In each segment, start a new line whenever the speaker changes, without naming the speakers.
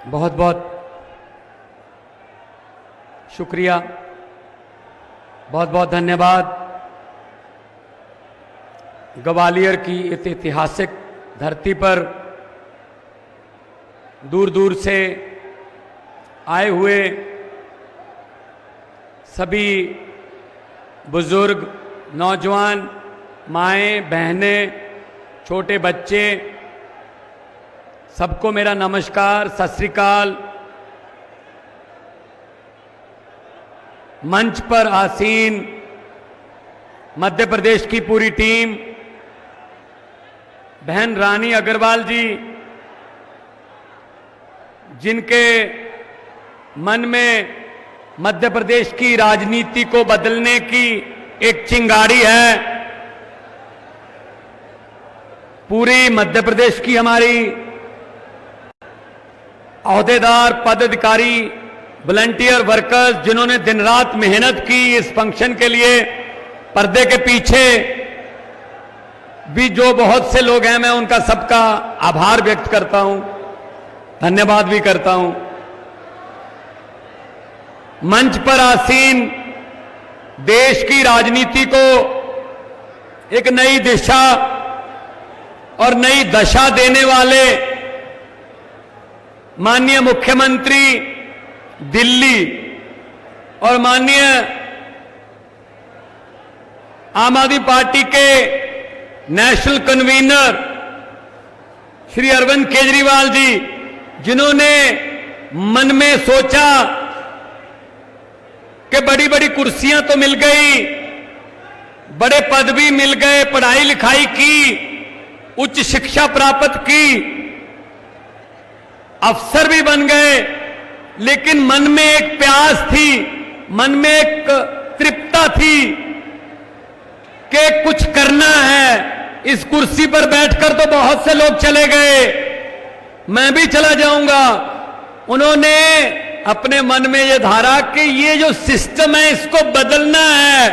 बहुत बहुत शुक्रिया, बहुत बहुत धन्यवाद। ग्वालियर की इस ऐतिहासिक धरती पर दूर दूर से आए हुए सभी बुजुर्ग, नौजवान, माएँ, बहनें, छोटे बच्चे, सबको मेरा नमस्कार, सत श्री अकाल। मंच पर आसीन मध्य प्रदेश की पूरी टीम, बहन रानी अग्रवाल जी, जिनके मन में मध्य प्रदेश की राजनीति को बदलने की एक चिंगारी है। पूरी मध्य प्रदेश की हमारी ओहदेदार, पदाधिकारी, वॉलंटियर वर्कर्स, जिन्होंने दिन रात मेहनत की इस फंक्शन के लिए, पर्दे के पीछे भी जो बहुत से लोग हैं, मैं उनका सबका आभार व्यक्त करता हूं, धन्यवाद भी करता हूं। मंच पर आसीन देश की राजनीति को एक नई दिशा और नई दशा देने वाले माननीय मुख्यमंत्री दिल्ली और माननीय आम आदमी पार्टी के नेशनल कन्वीनर श्री अरविंद केजरीवाल जी, जिन्होंने मन में सोचा कि बड़ी बड़ी कुर्सियां तो मिल गई, बड़े पद भी मिल गए, पढ़ाई लिखाई की, उच्च शिक्षा प्राप्त की, अफसर भी बन गए, लेकिन मन में एक प्यास थी, मन में एक तृप्तता थी कि कुछ करना है। इस कुर्सी पर बैठकर तो बहुत से लोग चले गए, मैं भी चला जाऊंगा। उन्होंने अपने मन में यह धारा कि ये जो सिस्टम है इसको बदलना है,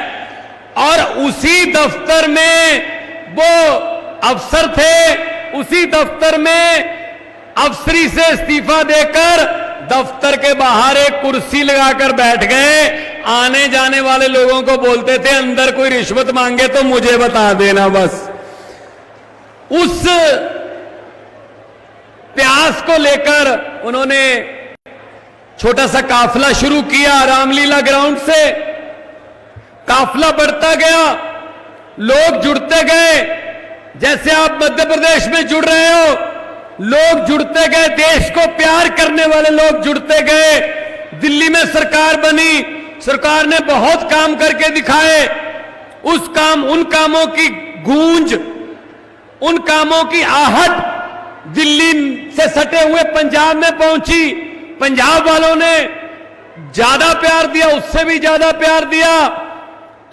और उसी दफ्तर में वो अफसर थे, उसी दफ्तर में अफसरी से इस्तीफा देकर दफ्तर के बाहर एक कुर्सी लगाकर बैठ गए। आने जाने वाले लोगों को बोलते थे, अंदर कोई रिश्वत मांगे तो मुझे बता देना। बस उस प्यास को लेकर उन्होंने छोटा सा काफिला शुरू किया। रामलीला ग्राउंड से काफिला बढ़ता गया, लोग जुड़ते गए, जैसे आप मध्य प्रदेश में जुड़ रहे हो, लोग जुड़ते गए, देश को प्यार करने वाले लोग जुड़ते गए। दिल्ली में सरकार बनी, सरकार ने बहुत काम करके दिखाए। उन कामों की गूंज, उन कामों की आहट दिल्ली से सटे हुए पंजाब में पहुंची। पंजाब वालों ने ज्यादा प्यार दिया, उससे भी ज्यादा प्यार दिया,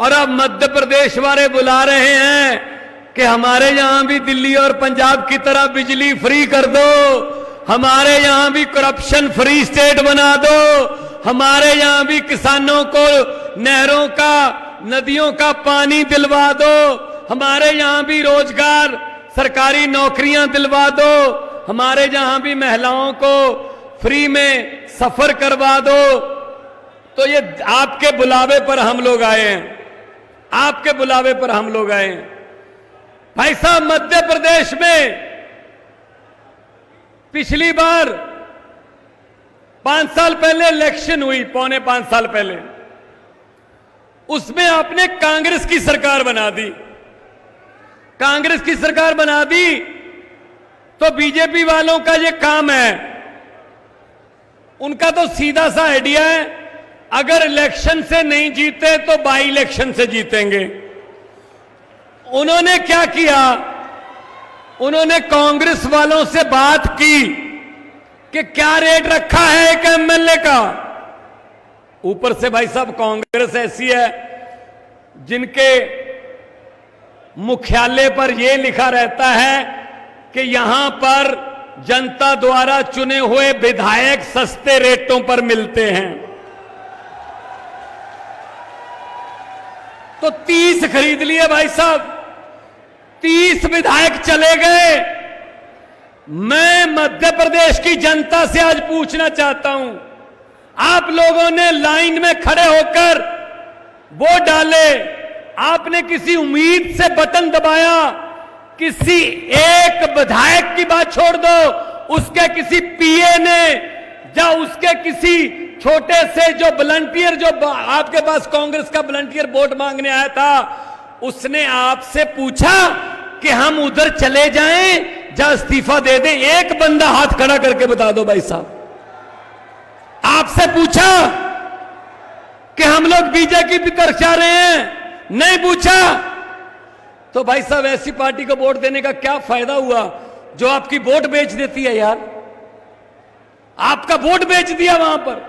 और अब मध्य प्रदेश वाले बुला रहे हैं कि हमारे यहां भी दिल्ली और पंजाब की तरह बिजली फ्री कर दो, हमारे यहां भी करप्शन फ्री स्टेट बना दो, हमारे यहां भी किसानों को नहरों का, नदियों का पानी दिलवा दो, हमारे यहां भी रोजगार, सरकारी नौकरियां दिलवा दो, हमारे यहां भी महिलाओं को फ्री में सफर करवा दो। तो ये आपके बुलावे पर हम लोग आए हैं, आपके बुलावे पर हम लोग आए हैं। भाई साहब, मध्य प्रदेश में पिछली बार 5 साल पहले इलेक्शन हुई, पौने 5 साल पहले, उसमें आपने कांग्रेस की सरकार बना दी। कांग्रेस की सरकार बना दी तो बीजेपी वालों का ये काम है, उनका तो सीधा सा आइडिया है, अगर इलेक्शन से नहीं जीते तो बाई इलेक्शन से जीतेंगे। उन्होंने क्या किया, उन्होंने कांग्रेस वालों से बात की कि क्या रेट रखा है एक एमएलए का। ऊपर से भाई साहब कांग्रेस ऐसी है जिनके मुख्यालय पर यह लिखा रहता है कि यहां पर जनता द्वारा चुने हुए विधायक सस्ते रेटों पर मिलते हैं। तो 30 खरीद लिए भाई साहब, 30 विधायक चले गए, मैं मध्य प्रदेश की जनता से आज पूछना चाहता हूं, आप लोगों ने लाइन में खड़े होकर वोट डाले, आपने किसी उम्मीद से बटन दबाया, किसी एक विधायक की बात छोड़ दो, उसके किसी पीए ने या उसके किसी छोटे से जो वॉलंटियर, जो आपके पास कांग्रेस का वॉलंटियर वोट मांगने आया था, उसने आपसे पूछा कि हम उधर चले जाएं या इस्तीफा दे दें? एक बंदा हाथ खड़ा करके बता दो भाई साहब। आपसे पूछा कि हम लोग बीजेपी की तरफ जा रहे हैं? नहीं पूछा। तो भाई साहब ऐसी पार्टी को वोट देने का क्या फायदा हुआ जो आपकी वोट बेच देती है यार? आपका वोट बेच दिया वहां पर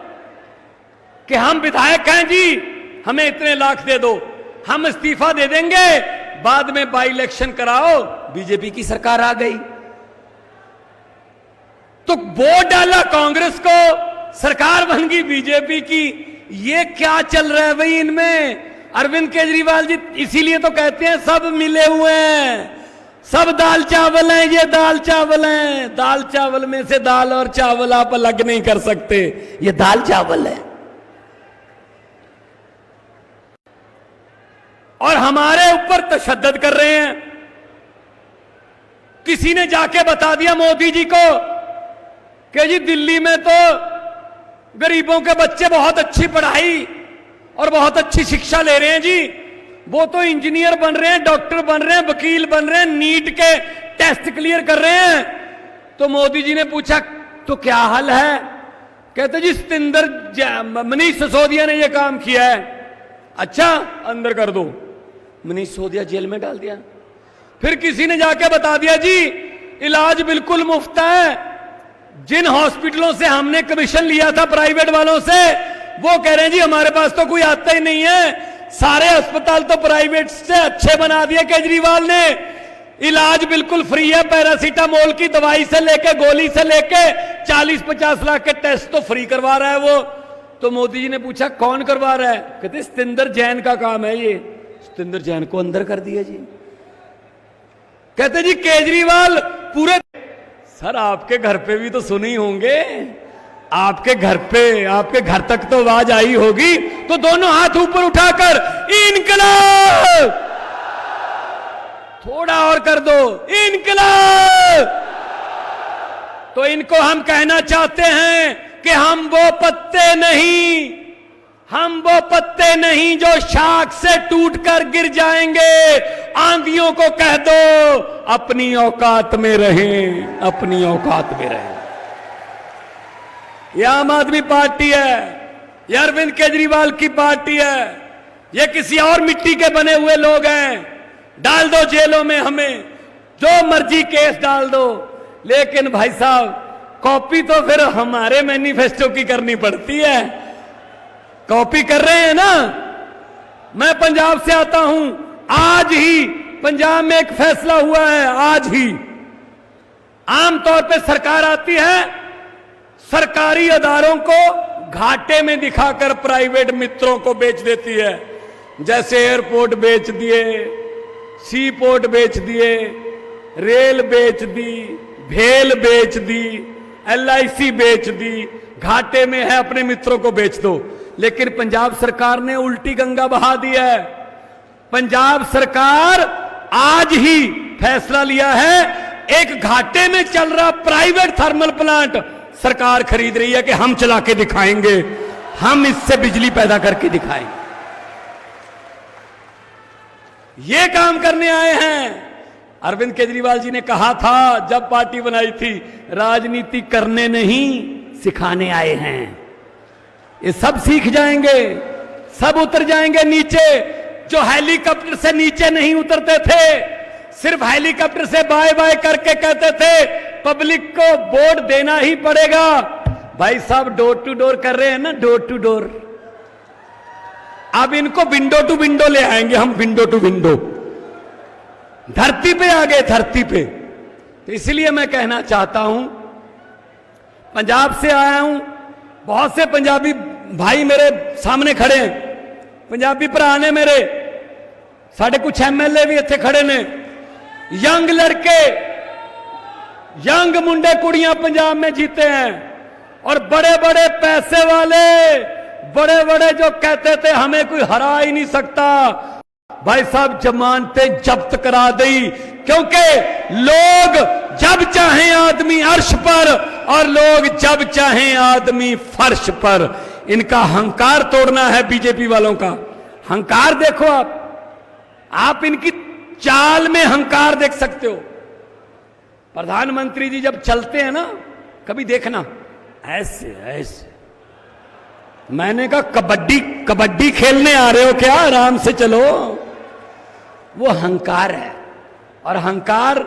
कि हम विधायक हैं जी, हमें इतने लाख दे दो, हम इस्तीफा दे देंगे, बाद में बाई इलेक्शन कराओ, बीजेपी की सरकार आ गई। तो वोट डाला कांग्रेस को, सरकार बन गई बीजेपी की। ये क्या चल रहा है भाई इनमें? अरविंद केजरीवाल जी इसीलिए तो कहते हैं सब मिले हुए हैं, सब दाल चावल हैं, ये दाल चावल हैं। दाल चावल में से दाल और चावल आप अलग नहीं कर सकते, ये दाल चावल है। और हमारे ऊपर तशद्दुद कर रहे हैं। किसी ने जाके बता दिया मोदी जी को कि जी दिल्ली में तो गरीबों के बच्चे बहुत अच्छी पढ़ाई और बहुत अच्छी शिक्षा ले रहे हैं जी, वो तो इंजीनियर बन रहे हैं, डॉक्टर बन रहे हैं, वकील बन रहे हैं, नीट के टेस्ट क्लियर कर रहे हैं। तो मोदी जी ने पूछा तो क्या हल है? कहते जी सतिंदर मनीष सिसोदिया ने यह काम किया है। अच्छा, अंदर कर दो। मनीष सिसोदिया जेल में डाल दिया। फिर किसी ने जाके बता दिया जी इलाज बिल्कुल मुफ्त है। जिन हॉस्पिटलों से हमने कमीशन लिया था प्राइवेट वालों से, वो कह रहे हैं जी हमारे पास तो कोई आता ही नहीं है, सारे अस्पताल तो प्राइवेट से अच्छे बना दिए केजरीवाल ने, इलाज बिल्कुल फ्री है, पैरासीटामोल की दवाई से लेके गोली से लेके 40-50 लाख के टेस्ट तो फ्री करवा रहा है वो। तो मोदी जी ने पूछा कौन करवा रहा है? कहते सतिंदर जैन का काम है ये। सतिंदर जैन को अंदर कर दिया जी। कहते जी केजरीवाल पूरे, सर आपके घर पे भी तो सुनी होंगे, आपके घर पे, आपके घर तक तो आवाज आई होगी। तो दोनों हाथ ऊपर उठाकर इनकलाब, थोड़ा और कर दो, इनकलाब। तो इनको हम कहना चाहते हैं कि हम वो पत्ते नहीं, हम वो पत्ते नहीं जो शाख से टूटकर गिर जाएंगे। आंधियों को कह दो अपनी औकात में रहें, अपनी औकात में रहें। यह आम आदमी पार्टी है, यह अरविंद केजरीवाल की पार्टी है, यह किसी और मिट्टी के बने हुए लोग हैं। डाल दो जेलों में हमें, जो मर्जी केस डाल दो, लेकिन भाई साहब कॉपी तो फिर हमारे मैनिफेस्टो की करनी पड़ती है। कॉपी कर रहे हैं ना। मैं पंजाब से आता हूं, आज ही पंजाब में एक फैसला हुआ है, आज ही। आमतौर पे सरकार आती है, सरकारी अदारों को घाटे में दिखाकर प्राइवेट मित्रों को बेच देती है। जैसे एयरपोर्ट बेच दिए, सी पोर्ट बेच दिए, रेल बेच दी, भेल बेच दी, LIC बेच दी, घाटे में है, अपने मित्रों को बेच दो। लेकिन पंजाब सरकार ने उल्टी गंगा बहा दी है। पंजाब सरकार आज ही फैसला लिया है, एक घाटे में चल रहा प्राइवेट थर्मल प्लांट सरकार खरीद रही है कि हम चला के दिखाएंगे, हम इससे बिजली पैदा करके दिखाएंगे। ये काम करने आए हैं। अरविंद केजरीवाल जी ने कहा था जब पार्टी बनाई थी, राजनीति करने नहीं सिखाने आए हैं। ये सब सीख जाएंगे, सब उतर जाएंगे नीचे। जो हेलीकॉप्टर से नीचे नहीं उतरते थे, सिर्फ हेलीकॉप्टर से बाय बाय करके कहते थे पब्लिक को वोट देना ही पड़ेगा। भाई साहब डोर टू डोर कर रहे हैं ना, डोर टू डोर। अब इनको विंडो टू विंडो ले आएंगे हम, विंडो टू विंडो, धरती पे आ गए, धरती पे। तो इसलिए मैं कहना चाहता हूं, पंजाब से आया हूं, बहुत से पंजाबी भाई मेरे सामने खड़े हैं, पंजाबी भरा ने मेरे, साढ़े कुछ MLA भी इत्थे खड़े ने, यंग लड़के यंग मुंडे कुड़ियां पंजाब में जीते हैं। और बड़े बड़े पैसे वाले, बड़े बड़े जो कहते थे हमें कोई हरा ही नहीं सकता, भाई साहब जमानतें जब्त करा दी। क्योंकि लोग जब चाहें आदमी अर्श पर और लोग जब चाहें आदमी फर्श पर। इनका हंकार तोड़ना है बीजेपी वालों का। हंकार देखो आप इनकी चाल में हंकार देख सकते हो। प्रधानमंत्री जी जब चलते हैं ना, कभी देखना ऐसे ऐसे। मैंने कहा कबड्डी खेलने आ रहे हो क्या, आराम से चलो। वो हंकार है, और हंकार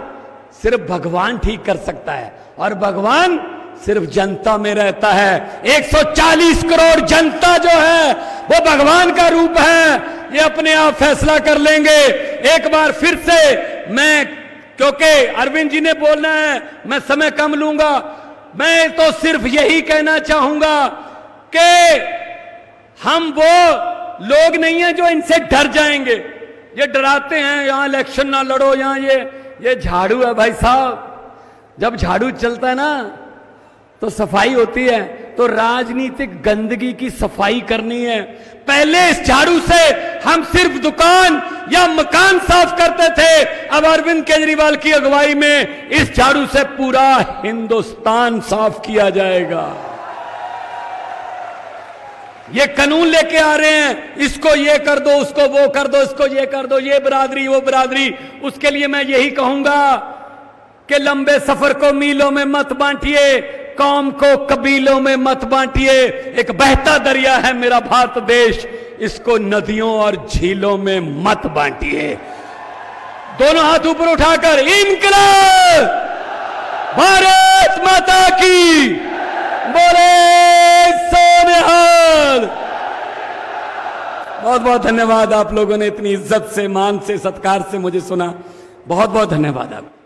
सिर्फ भगवान ठीक कर सकता है, और भगवान सिर्फ जनता में रहता है। 140 करोड़ जनता जो है वो भगवान का रूप है। ये अपने आप फैसला कर लेंगे। एक बार फिर से मैं, क्योंकि अरविंद जी ने बोलना है, मैं समय कम लूंगा। मैं तो सिर्फ यही कहना चाहूंगा कि हम वो लोग नहीं हैं जो इनसे डर जाएंगे। ये डराते हैं यहां इलेक्शन ना लड़ो, यहां ये झाड़ू है भाई साहब। जब झाड़ू चलता है ना तो सफाई होती है। तो राजनीतिक गंदगी की सफाई करनी है। पहले इस झाड़ू से हम सिर्फ दुकान या मकान साफ करते थे, अब अरविंद केजरीवाल की अगुवाई में इस झाड़ू से पूरा हिंदुस्तान साफ किया जाएगा। ये कानून लेके आ रहे हैं, इसको ये कर दो, उसको वो कर दो, इसको ये कर दो, ये बिरादरी वो बिरादरी। उसके लिए मैं यही कहूंगा कि लंबे सफर को मीलों में मत बांटिए, कौम को कबीलों में मत बांटिए। एक बहता दरिया है मेरा भारत देश, इसको नदियों और झीलों में मत बांटिए। दोनों हाथ ऊपर उठाकर इनकलाब, भारत माता की, बोले सोनिहाल। बहुत बहुत धन्यवाद, आप लोगों ने इतनी इज्जत से, मान से, सत्कार से मुझे सुना। बहुत बहुत धन्यवाद आप।